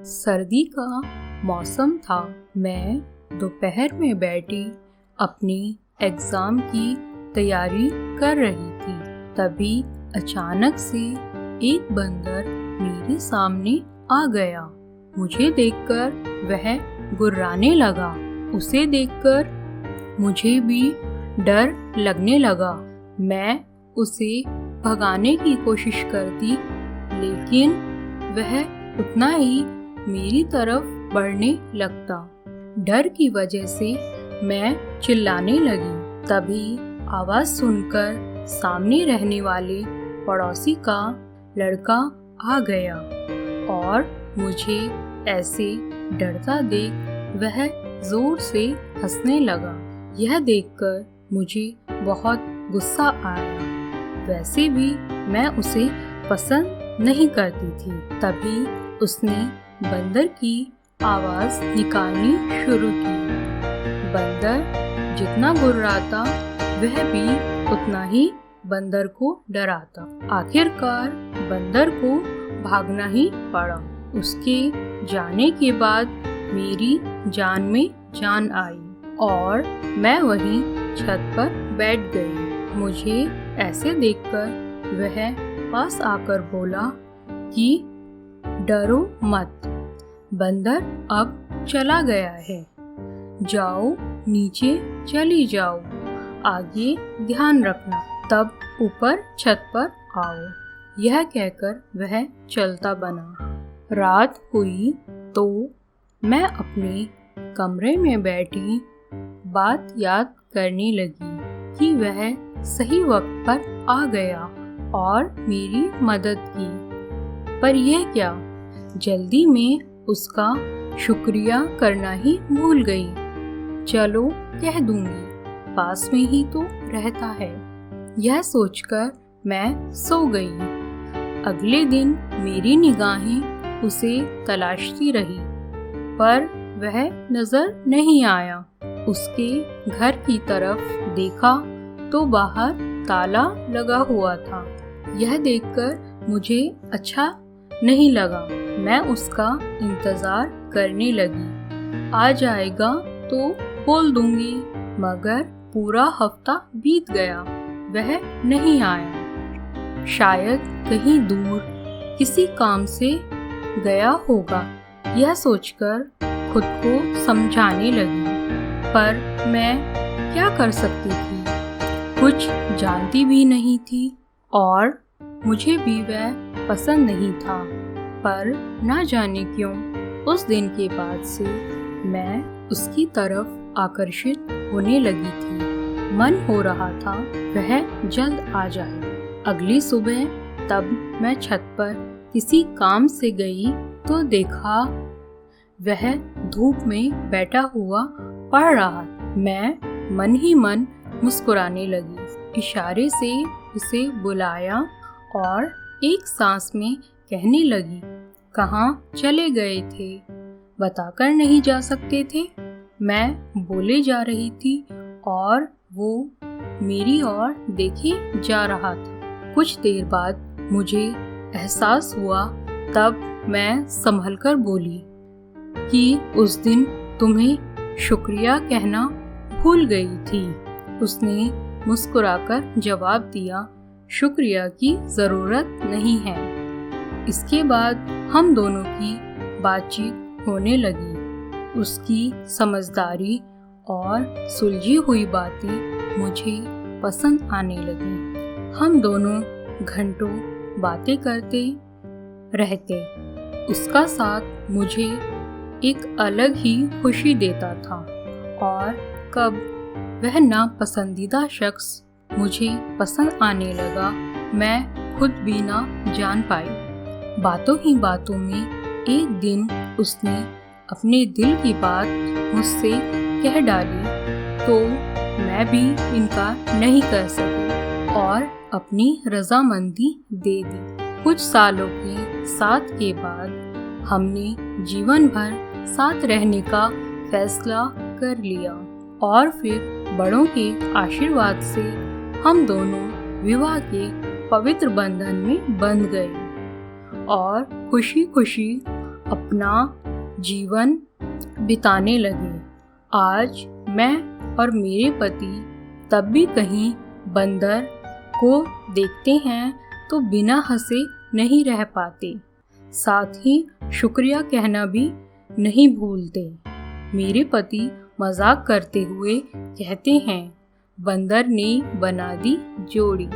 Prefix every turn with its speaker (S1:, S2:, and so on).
S1: सर्दी का मौसम था। मैं दोपहर में बैठी अपनी एग्ज़ाम की तैयारी कर रही थी। तभी अचानक से एक बंदर मेरे सामने आ गया। मुझे देखकर वह गुर्राने लगा। उसे देखकर मुझे भी डर लगने लगा। मैं उसे भगाने की कोशिश करती, लेकिन वह उतना ही मेरी तरफ बढ़ने लगता। डर की वजह से मैं चिल्लाने लगी। तभी आवाज़ सुनकर सामने रहने वाले पड़ोसी का लड़का आ गया और मुझे ऐसे डरता देख वह जोर से हंसने लगा। यह देखकर मुझे बहुत गुस्सा आया। वैसे भी मैं उसे पसंद नहीं करती थी। तभी उसने बंदर की आवाज़ निकालनी शुरू की। बंदर जितना गुर्राता वह भी उतना ही बंदर को डराता। आखिरकार बंदर को भागना ही पड़ा। उसके जाने के बाद मेरी जान में जान आई और मैं वहीं छत पर बैठ गई। मुझे ऐसे देखकर वह पास आकर बोला कि डरो मत, बंदर अब चला गया है। जाओ नीचे चली जाओ, आगे ध्यान रखना, तब ऊपर छत पर आओ। यह कहकर वह चलता बना। रात हुई तो मैं अपने कमरे में बैठी बात याद करने लगी कि वह सही वक्त पर आ गया और मेरी मदद की। पर यह क्या, जल्दी में उसका शुक्रिया करना ही भूल गई। चलो कह दूंगी, पास में ही तो रहता है। यह सोचकर मैं सो गई। अगले दिन मेरी निगाहें उसे तलाशती रही, पर वह नजर नहीं आया। उसके घर की तरफ देखा तो बाहर ताला लगा हुआ था। यह देखकर मुझे अच्छा नहीं लगा। मैं उसका इंतजार करने लगी। आ जाएगा तो बोल दूंगी, मगर पूरा हफ्ता बीत गया, वह नहीं आया। शायद कहीं दूर किसी काम से गया होगा। यह सोचकर खुद को समझाने लगी, पर मैं क्या कर सकती थी? कुछ जानती भी नहीं थी और मुझे भी वह पसंद नहीं था। पर ना जाने क्यों उस दिन के बाद से मैं उसकी तरफ आकर्षित होने लगी थी। मन हो रहा था वह जल्द आ जाए। अगली सुबह तब मैं छत पर किसी काम से गई तो देखा वह धूप में बैठा हुआ पढ़ रहा। मैं मन ही मन मुस्कुराने लगी। इशारे से उसे बुलाया और एक सांस में कहने लगी, कहाँ चले गए थे? बताकर नहीं जा सकते थे? मैं बोले जा रही थी और वो मेरी ओर देखे जा रहा था। कुछ देर बाद मुझे एहसास हुआ, तब मैं संभलकर बोली कि उस दिन तुम्हें शुक्रिया कहना भूल गई थी। उसने मुस्कुराकर जवाब दिया, शुक्रिया की ज़रूरत नहीं है। इसके बाद हम दोनों की बातचीत होने लगी। उसकी समझदारी और सुलझी हुई बातें मुझे पसंद आने लगी। हम दोनों घंटों बातें करते रहते। उसका साथ मुझे एक अलग ही खुशी देता था और कब वह नापसंदीदा शख्स मुझे पसंद आने लगा, मैं खुद भी ना जान पाई। बातों ही बातों में एक दिन उसने अपने दिल की बात मुझसे कह डाली तो मैं भी इनकार नहीं कर सकी और अपनी रजामंदी दे दी। कुछ सालों के साथ के बाद हमने जीवन भर साथ रहने का फैसला कर लिया और फिर बड़ों के आशीर्वाद से हम दोनों विवाह के पवित्र बंधन में बंध गए और खुशी खुशी अपना जीवन बिताने लगे। आज मैं और मेरे पति तब भी कहीं बंदर को देखते हैं तो बिना हंसे नहीं रह पाते, साथ ही शुक्रिया कहना भी नहीं भूलते। मेरे पति मजाक करते हुए कहते हैं, बंदर ने बना दी जोड़ी।